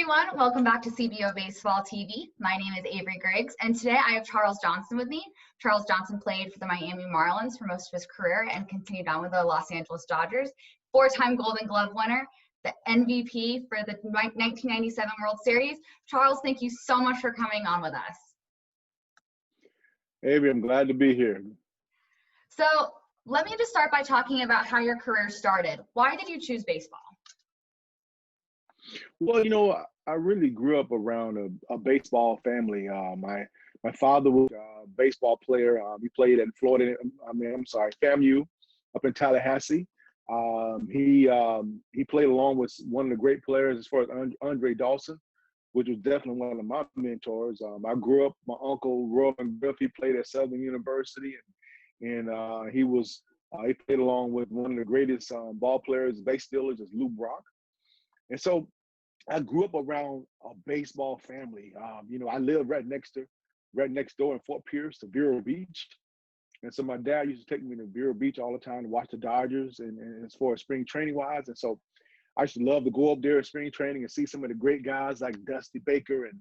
everyone. Welcome back to CBO Baseball TV. My name is Avery Griggs, and today I have Charles Johnson with me. Charles Johnson played for the Miami Marlins for most of his career and continued on with the Los Angeles Dodgers. Four-time Golden Glove winner, the MVP for the 1997 World Series. Charles, thank you so much for coming on with us. Avery, I'm glad to be here. So let me just start by talking about how your career started. Why did you choose baseball? Well, I really grew up around a baseball family. My father was a baseball player. He played at FAMU up in Tallahassee. He played along with one of the great players as far as Andre Dawson, which was definitely one of my mentors. I grew up, my uncle, Roland Griff, he played at Southern University, and he played along with one of the greatest ball players, base stealers, is Lou Brock. And so I grew up around a baseball family. I lived right next door in Fort Pierce to Vero Beach. And so my dad used to take me to Vero Beach all the time to watch the Dodgers and as far as spring training wise. And so I used to love to go up there at spring training and see some of the great guys like Dusty Baker and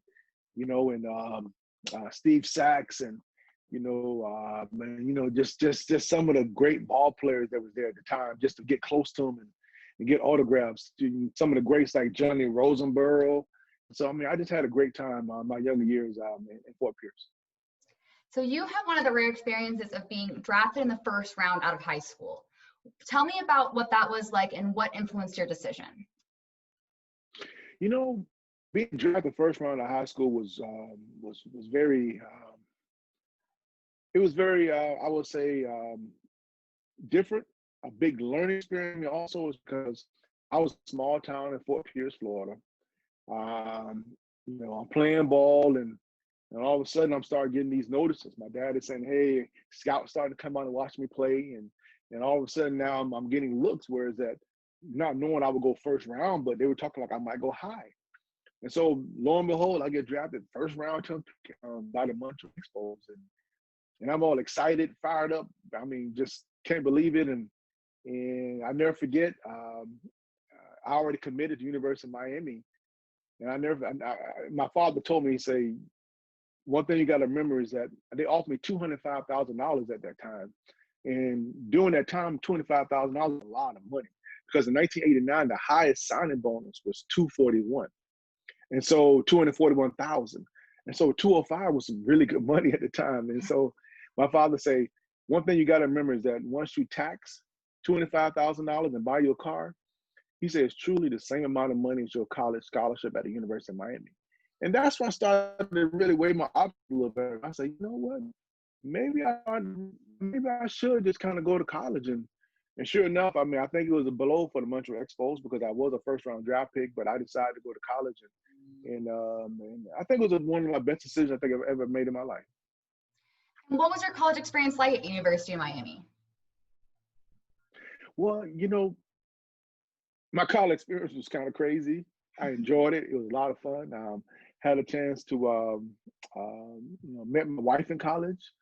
Steve Sachs and just some of the great ball players that was there at the time, just to get close to them and get autographs. To some of the greats like Johnny Rosenberg. So I just had a great time my younger years in Fort Pierce. So you have one of the rare experiences of being drafted in the first round out of high school. Tell me about what that was like and what influenced your decision. Being drafted first round of high school was very I would say different, a big learning experience. Also was because I was a small town in Fort Pierce, Florida. I'm playing ball and all of a sudden I'm starting getting these notices. My dad is saying, hey, scouts starting to come out and watch me play. And all of a sudden now I'm getting looks, whereas that not knowing I would go first round, but they were talking like I might go high. And so lo and behold, I get drafted first round by the Montreal Expos. And I'm all excited, fired up. Just can't believe it. And I never forget, I already committed to University of Miami. And my father told me, he said, one thing you got to remember is that they offered me $205,000 at that time. And during that time, $25,000 was a lot of money, because in 1989, the highest signing bonus was $241. And so $241,000. And so 205 was some really good money at the time. And so my father say, one thing you got to remember is that once you tax $25,000 and buy your car, he said it's truly the same amount of money as your college scholarship at the University of Miami. And that's when I started to really weigh my options a little better. I said, you know what? Maybe I should just kind of go to college. And sure enough, I think it was a blow for the Montreal Expos because I was a first-round draft pick, but I decided to go to college. And I think it was one of my best decisions I think I've ever made in my life. What was your college experience like at University of Miami? Well, my college experience was kind of crazy. I enjoyed it. It was a lot of fun. Had a chance to met my wife in college,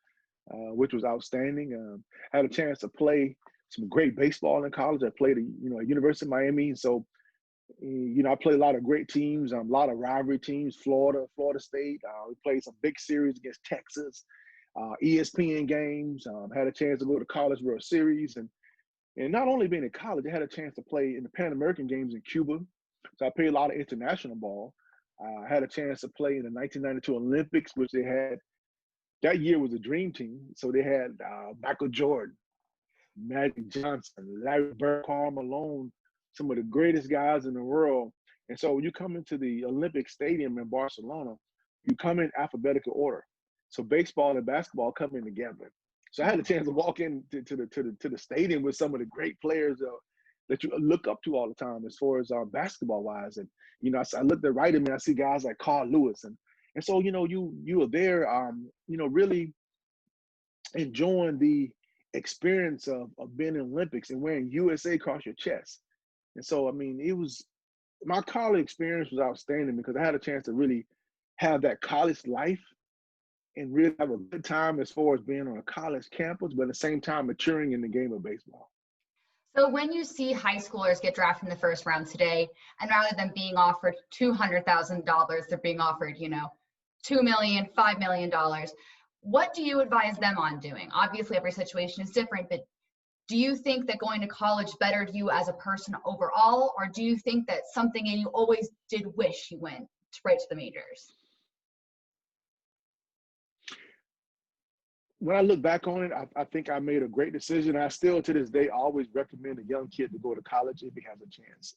which was outstanding. Had a chance to play some great baseball in college. I played at University of Miami. So, I played a lot of great teams, a lot of rivalry teams, Florida State. We played some big series against Texas, ESPN games. Had a chance to go to College World Series. And not only being in college, I had a chance to play in the Pan American Games in Cuba. So I played a lot of international ball. I had a chance to play in the 1992 Olympics, which they had. That year was a dream team. So they had Michael Jordan, Magic Johnson, Larry Bird, Karl Malone, some of the greatest guys in the world. And so when you come into the Olympic Stadium in Barcelona, you come in alphabetical order. So baseball and basketball come in together. So I had a chance to walk into the stadium with some of the great players that you look up to all the time as far as basketball wise. And I looked at right at me, I see guys like Carl Lewis, and so you were there, really enjoying the experience of being in Olympics and wearing USA across your chest. And so my college experience was outstanding because I had a chance to really have that college life and really have a good time as far as being on a college campus, but at the same time maturing in the game of baseball. So when you see high schoolers get drafted in the first round today, and rather than being offered $200,000, they're being offered, $2 million, $5 million. What do you advise them on doing? Obviously, every situation is different, but do you think that going to college bettered you as a person overall, or do you think that something in you always did wish you went right to the majors? When I look back on it, I think I made a great decision. I still, to this day, always recommend a young kid to go to college if he has a chance.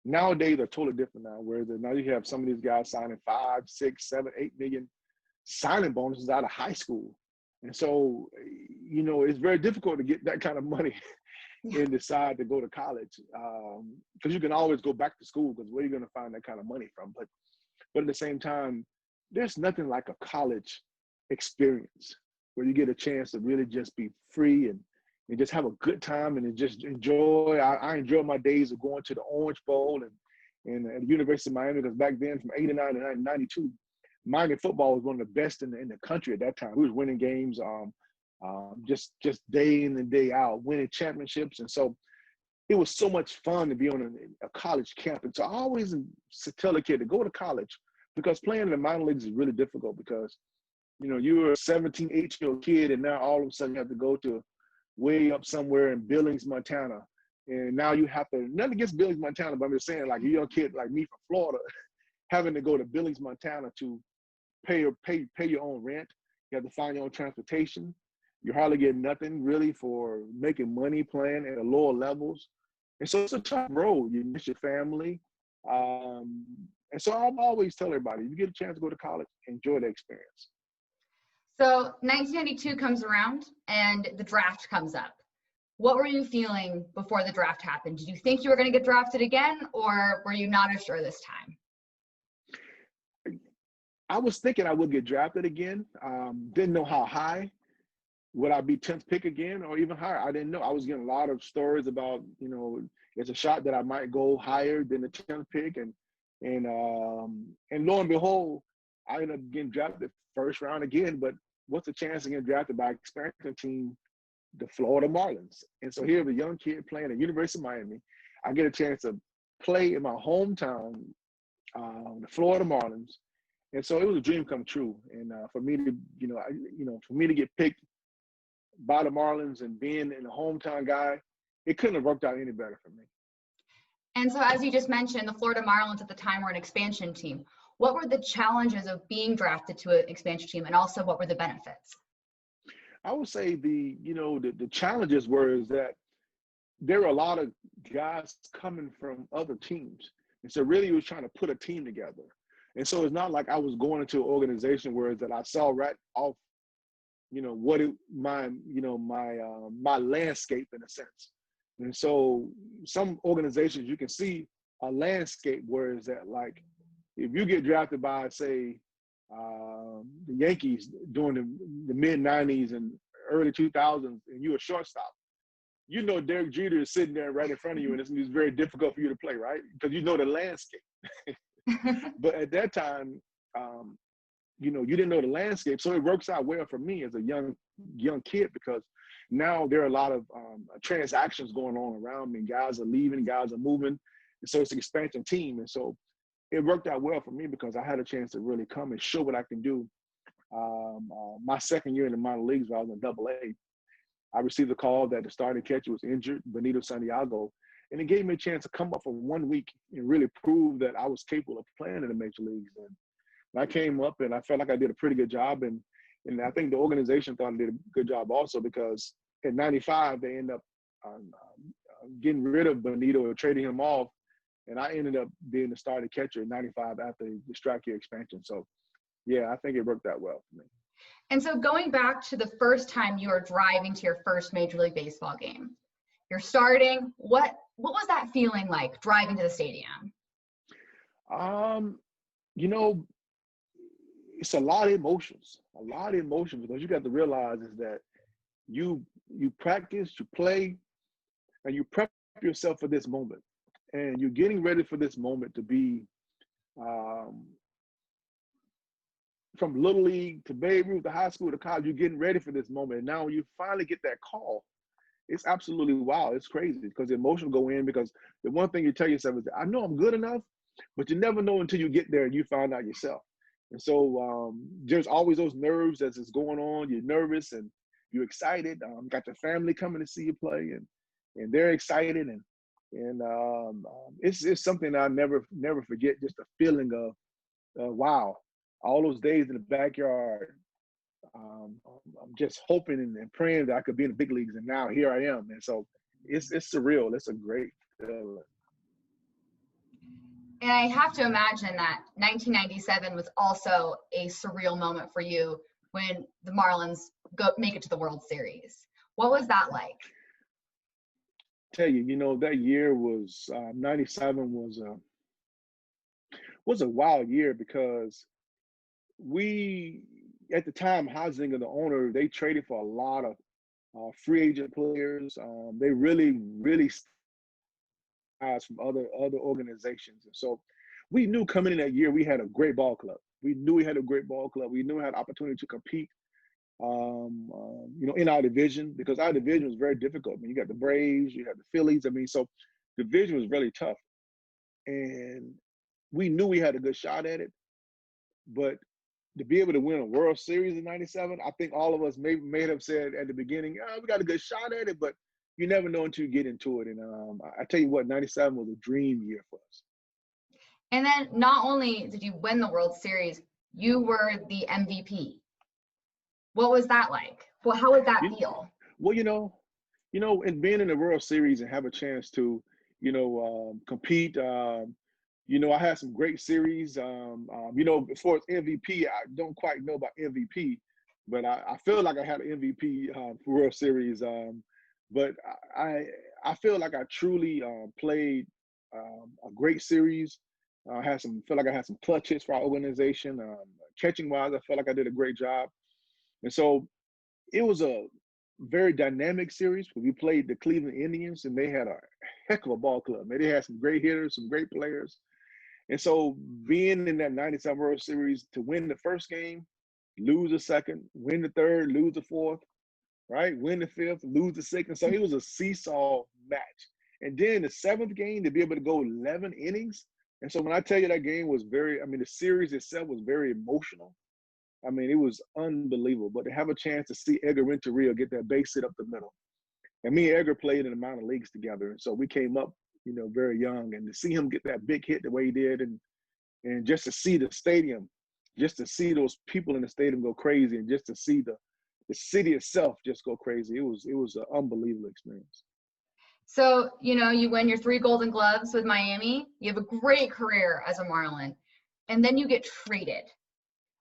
Nowadays, they're totally different now, where now you have some of these guys signing 5, 6, 7, 8 million signing bonuses out of high school. And so, it's very difficult to get that kind of money and decide to go to college, because you can always go back to school, because where are you going to find that kind of money from? But at the same time, there's nothing like a college experience where you get a chance to really just be free and just have a good time and just enjoy. I enjoy my days of going to the Orange Bowl and at the University of Miami, because back then from 89 to 92, Miami football was one of the best in the country at that time. We was winning games just day in and day out, winning championships. And so it was so much fun to be on a college camp. And so I always tell a kid to go to college, because playing in the minor leagues is really difficult, because you're a 17, 18-year-old kid, and now all of a sudden you have to go to way up somewhere in Billings, Montana. And now you have to, nothing against Billings, Montana, but I'm just saying, like a young kid like me from Florida, having to go to Billings, Montana to pay your own rent. You have to find your own transportation. You hardly get nothing really for making money playing at the lower levels. And so it's a tough road. You miss your family. And so I'm always tell everybody, if you get a chance to go to college, enjoy the experience. So 1992 comes around and the draft comes up. What were you feeling before the draft happened? Did you think you were going to get drafted again, or were you not as sure this time? I was thinking I would get drafted again. Didn't know how high. Would I be 10th pick again or even higher? I didn't know. I was getting a lot of stories about, it's a shot that I might go higher than the 10th pick. And lo and behold, I ended up getting drafted first round again. But what's the chance of getting drafted by an expansion team, the Florida Marlins? And so here's a young kid playing at University of Miami. I get a chance to play in my hometown, the Florida Marlins. And so it was a dream come true. And for me to, for me to get picked by the Marlins and being in a hometown guy, it couldn't have worked out any better for me. And so, as you just mentioned, the Florida Marlins at the time were an expansion team. What were the challenges of being drafted to an expansion team, and also what were the benefits? I would say the challenges is that there were a lot of guys coming from other teams. And so really it was trying to put a team together. And so it's not like I was going into an organization where that I saw right off, my landscape in a sense. And so some organizations you can see a landscape where is that, like, if you get drafted by, say, the Yankees during the mid 90s and early 2000s, and you're a shortstop, Derek Jeter is sitting there right in front of you, and it's very difficult for you to play, right? Because you know the landscape. But at that time, you didn't know the landscape. So it works out well for me as a young kid, because now there are a lot of transactions going on around me. Guys are leaving, guys are moving. And so it's an expansion team. And so it worked out well for me because I had a chance to really come and show what I can do. My second year in the minor leagues, when I was in AA, I received a call that the starting catcher was injured, Benito Santiago, and it gave me a chance to come up for 1 week and really prove that I was capable of playing in the major leagues. And I came up and I felt like I did a pretty good job. And I think the organization thought I did a good job also, because in 95, they ended up getting rid of Benito or trading him off. And I ended up being the starting catcher in 95 after the strike year expansion. So, yeah, I think it worked out well for me. And so going back to the first time you were driving to your first Major League Baseball game, you're starting, what was that feeling like driving to the stadium? It's a lot of emotions, because you got to realize is that you practice, you play, and you prep yourself for this moment. And you're getting ready for this moment to be from Little League to Babe Ruth to high school to college. You're getting ready for this moment. And now you finally get that call. it's absolutely wild. It's crazy because the emotion go in because the one thing you tell yourself is, I know I'm good enough, but you never know until you get there and you find out yourself. And so there's always those nerves as it's going on. You're nervous and you're excited. Got your family coming to see you play, and they're excited, and it's something I never forget. Just the feeling of wow, all those days in the backyard. I'm just hoping and praying that I could be in the big leagues, and now here I am. And so it's surreal. It's a great feeling. And I have to imagine that 1997 was also a surreal moment for you when the Marlins make it to the World Series. What was that like? Tell you, that year was 97 was a wild year because we at the time, Hosinger, the owner, they traded for a lot of free agent players. They really guys from other organizations, and so we knew coming in that year we had a great ball club. We knew we had a great ball club. We knew we had opportunity to compete, in our division, because our division was very difficult. I mean, you got the Braves, you had the Phillies. I mean, so the division was really tough, and we knew we had a good shot at it. But to be able to win a World Series in '97, I think all of us may have said at the beginning, oh, we got a good shot at it, but you never know until you get into it. And I tell you what, '97 was a dream year for us. And then not only did you win the World Series, you were the MVP. What was that like? Well, how would that feel? Well, and being in the World Series and have a chance to, compete. I had some great series. As far as MVP, I don't quite know about MVP, but I feel like I had an MVP for World Series. But I feel like I truly played a great series. Feel like I had some clutch hits for our organization. Catching wise, I felt like I did a great job. And so it was a very dynamic series. We played the Cleveland Indians, and they had a heck of a ball club. They had some great hitters, some great players. And so being in that '97 World Series, to win the first game, lose the second, win the third, lose the fourth, right? Win the fifth, lose the sixth. So it was a seesaw match. And then the seventh game, to be able to go 11 innings. And so when I tell you that game was the series itself was very emotional. I mean, it was unbelievable. But to have a chance to see Edgar Renteria get that base hit up the middle. And me and Edgar played in the minor leagues together. And so we came up, very young. And to see him get that big hit the way he did, and just to see the stadium, just to see those people in the stadium go crazy, and just to see the city itself just go crazy, it was an unbelievable experience. So, you win your 3 Golden Gloves with Miami. You have a great career as a Marlin. And then you get traded.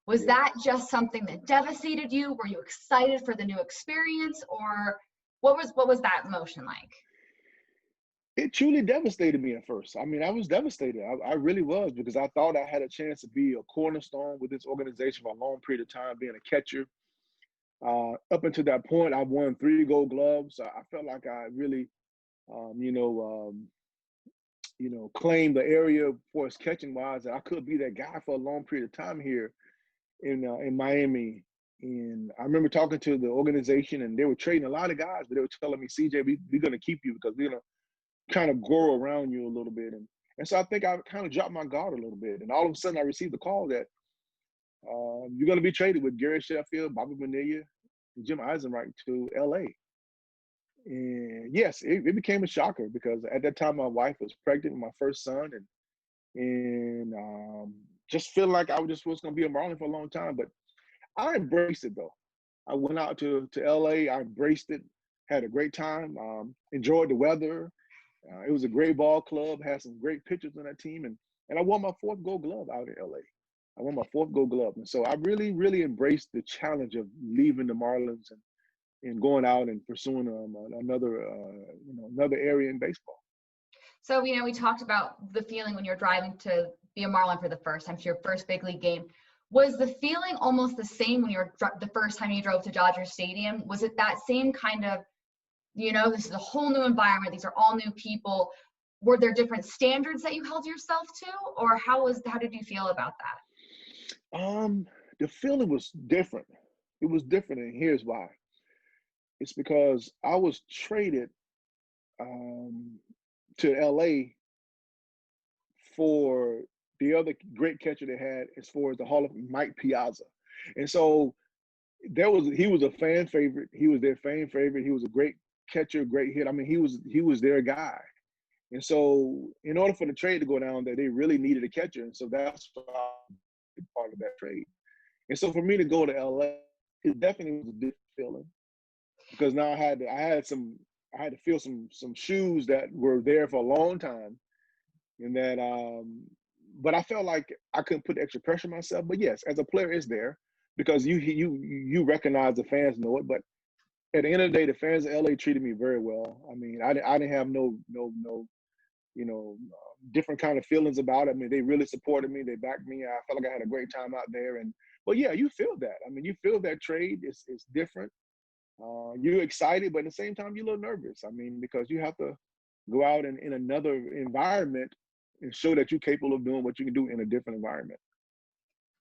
Was that just something that devastated you? Were you excited for the new experience, or what was that emotion like? It truly devastated me at first. I mean, I was devastated. I really was, because I thought I had a chance to be a cornerstone with this organization for a long period of time, being a catcher. Up until that point, I won 3 Gold Gloves. I felt like I really, claimed the area for us catching wise, that I could be that guy for a long period of time here in Miami. And I remember talking to the organization, and they were trading a lot of guys, but they were telling me, CJ, we're going to keep you because we're going to kind of grow around you a little bit. And so I think I kind of dropped my guard a little bit. And all of a sudden I received a call that you're going to be traded with Gary Sheffield, Bobby Bonilla, and Jim Eisenreich to LA. And yes, it became a shocker, because at that time my wife was pregnant with my first son, and just feeling like I was going to be a Marlin for a long time. But I embraced it, though. I went out to LA. I embraced it, had a great time, enjoyed the weather. It was a great ball club, had some great pitchers on that team, and I won my 4th Gold Glove out in LA. I won my 4th Gold Glove. And so I really, really embraced the challenge of leaving the Marlins and going out and pursuing another area in baseball. So, we talked about the feeling when you're driving to be a Marlin for the first time, to your first big league game. Was the feeling almost the same when the first time you drove to Dodger Stadium? Was it that same kind of, this is a whole new environment, these are all new people? Were there different standards that you held yourself to, or how did you feel about that? The feeling was different. It was different, and here's why. It's because I was traded um, to LA for the other great catcher they had as far as the Hall of Mike Piazza. And so he was a fan favorite. He was their fan favorite. He was a great catcher, great hit. I mean, he was their guy. And so in order for the trade to go down there, they really needed a catcher. And so that's why I was part of that trade. And so for me to go to LA, it definitely was a different feeling because now I had to fill some shoes that were there for a long time. And that but I felt like I couldn't put extra pressure on myself. But yes, as a player, it's there because you recognize the fans know it. But at the end of the day, the fans of LA treated me very well. I mean, I didn't have no different kind of feelings about it. I mean, they really supported me. They backed me. I felt like I had a great time out there. But yeah, you feel that. I mean, you feel that trade. It's different. You're excited, but at the same time, you're a little nervous. I mean, because you have to go out in another environment and show that you're capable of doing what you can do in a different environment.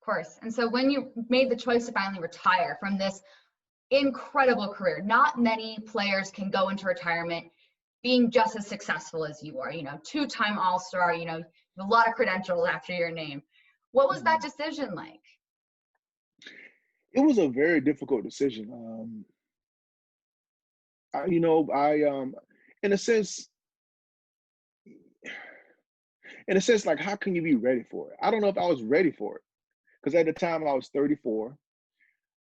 Of course. And so when you made the choice to finally retire from this incredible career, not many players can go into retirement being just as successful as you are, two-time All-Star, a lot of credentials after your name. What was that decision like? It was a very difficult decision. In a sense, like, how can you be ready for it? I don't know if I was ready for it because at the time I was 34.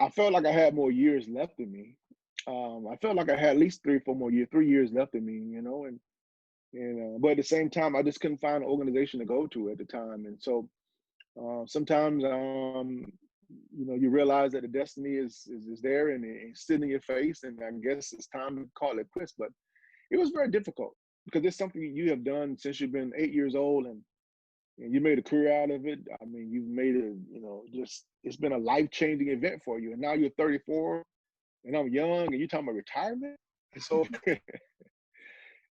I felt like I had more years left in me. I felt like I had at least 3 years left in me, but at the same time, I just couldn't find an organization to go to at the time. And so sometimes, you realize that the destiny is there and it's sitting in your face. And I guess it's time to call it quits. But it was very difficult because it's something you have done since you've been 8 years old and you made a career out of it. I mean, you've made it, it's been a life-changing event for you. And now you're 34 and I'm young and you're talking about retirement. And so,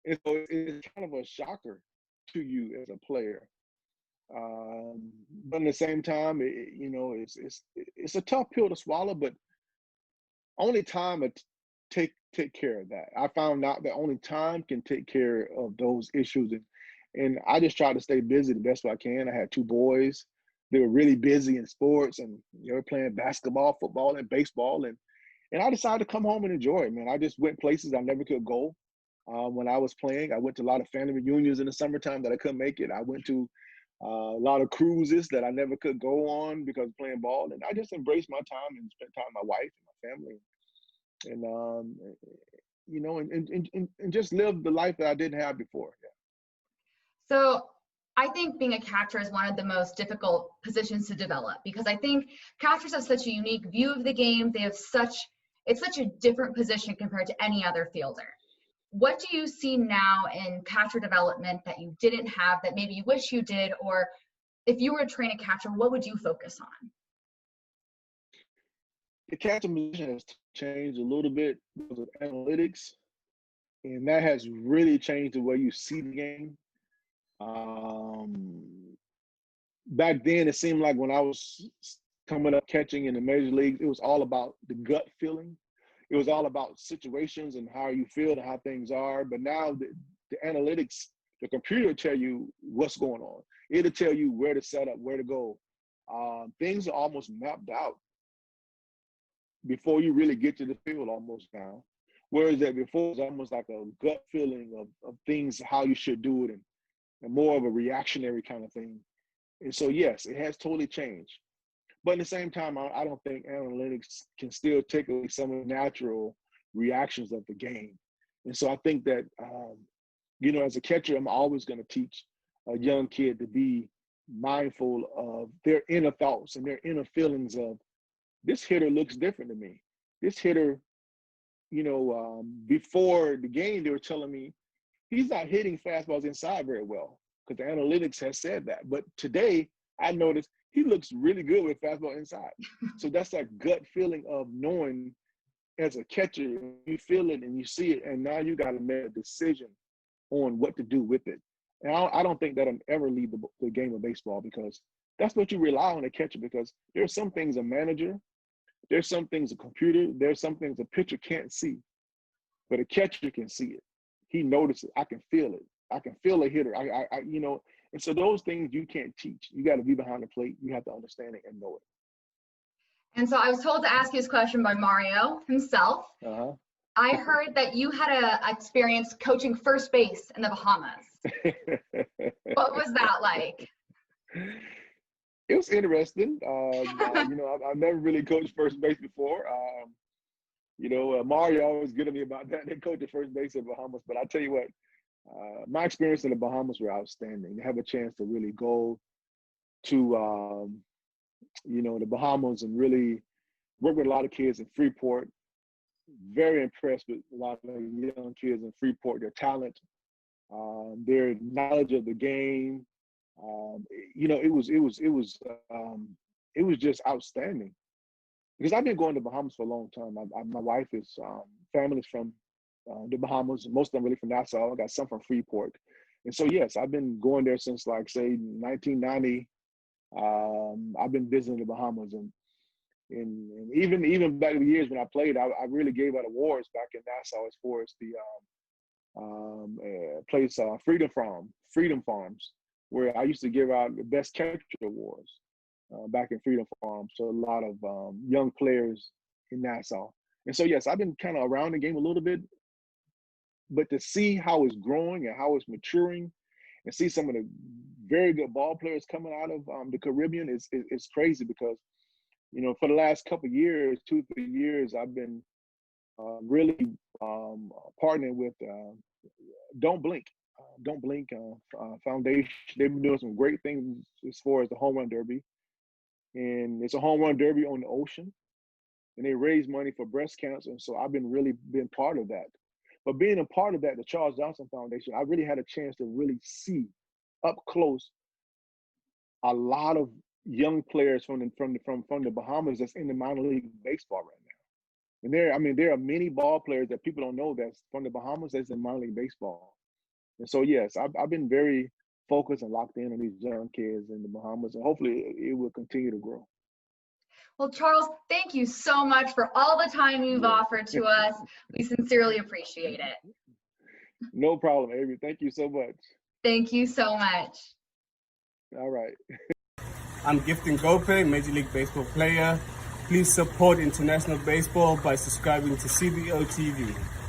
it's kind of a shocker to you as a player. But at the same time, it's a tough pill to swallow, but only time will take care of that. I found out that only time can take care of those issues. And I just try to stay busy the best way I can. I had 2 boys. They were really busy in sports and they were playing basketball, football, and baseball. And I decided to come home and enjoy it, man. I just went places I never could go. When I was playing, I went to a lot of family reunions in the summertime that I couldn't make it. I went to a lot of cruises that I never could go on because of playing ball. And I just embraced my time and spent time with my wife and my family. And just live the life that I didn't have before. Yeah. So I think being a catcher is one of the most difficult positions to develop because I think catchers have such a unique view of the game. It's such a different position compared to any other fielder. What do you see now in catcher development that you didn't have that maybe you wish you did? Or if you were to train a catcher, what would you focus on? The catcher position has changed a little bit because of analytics, and that has really changed the way you see the game. Back then, it seemed like when I was coming up catching in the major leagues, it was all about the gut feeling. It was all about situations and how you feel and how things are. But now the analytics, the computer will tell you what's going on. It'll tell you where to set up, where to go. Things are almost mapped out before you really get to the field almost now. Whereas that before, it was almost like a gut feeling of things, how you should do it, and more of a reactionary kind of thing. And so, yes, it has totally changed. But at the same time, I don't think analytics can still take away some of the natural reactions of the game. And so I think that, as a catcher, I'm always going to teach a young kid to be mindful of their inner thoughts and their inner feelings of, this hitter looks different to me. This hitter, before the game, they were telling me he's not hitting fastballs inside very well because the analytics has said that. But today, I noticed he looks really good with fastball inside. So that's that gut feeling of knowing as a catcher, you feel it and you see it, and now you got to make a decision on what to do with it. And I don't think that'll ever leave the game of baseball because that's what you rely on a catcher because there's some things a manager, there's some things a computer, there's some things a pitcher can't see. but a catcher can see it. He notices. I can feel it. I can feel a hitter. You know, and so those things you can't teach. You got to be behind the plate. You have to understand it and know it. And so I was told to ask you this question by Mario himself. Uh-huh. I heard that you had an experience coaching first base in the Bahamas. What was that like? It was interesting. You know, I've never really coached first base before. You know, Mario always good at me about that. They coach at first base in the Bahamas. But I tell you what, my experience in the Bahamas were outstanding. To have a chance to really go to, you know, the Bahamas and really work with a lot of kids in Freeport. Very impressed with a lot of young kids in Freeport, their talent, their knowledge of the game. You know, it was just outstanding. Because I've been going to Bahamas for a long time. My wife is family's from the Bahamas. Most of them really from Nassau. I got some from Freeport, and so yes, I've been going there since like say 1990. I've been visiting the Bahamas, and even back in the years when I played, I really gave out awards back in Nassau as far as the place Freedom Farms, where I used to give out the best catcher awards. Back in Freedom Farm, so a lot of young players in Nassau. And so, yes, I've been kind of around the game a little bit, but to see how it's growing and how it's maturing and see some of the very good ball players coming out of the Caribbean is crazy because, you know, for the last couple of years, 2-3 years, I've been really partnering with Don't Blink Foundation. They've been doing some great things as far as the home run derby. And it's a home run derby on the ocean, and they raise money for breast cancer. And so I've been part of that. But being a part of that, the Charles Johnson Foundation, I really had a chance to really see up close a lot of young players from the Bahamas that's in the minor league baseball right now. And there are many ball players that people don't know that's from the Bahamas that's in minor league baseball. And so yes, I've been very focused and locked in on these young kids in the Bahamas, and hopefully it will continue to grow. Well, Charles, thank you so much for all the time you've offered to us. We sincerely appreciate it. No problem, Avery. Thank you so much. Thank you so much. All right. I'm Gifting Gope, Major League Baseball player. Please support international baseball by subscribing to CBO-TV.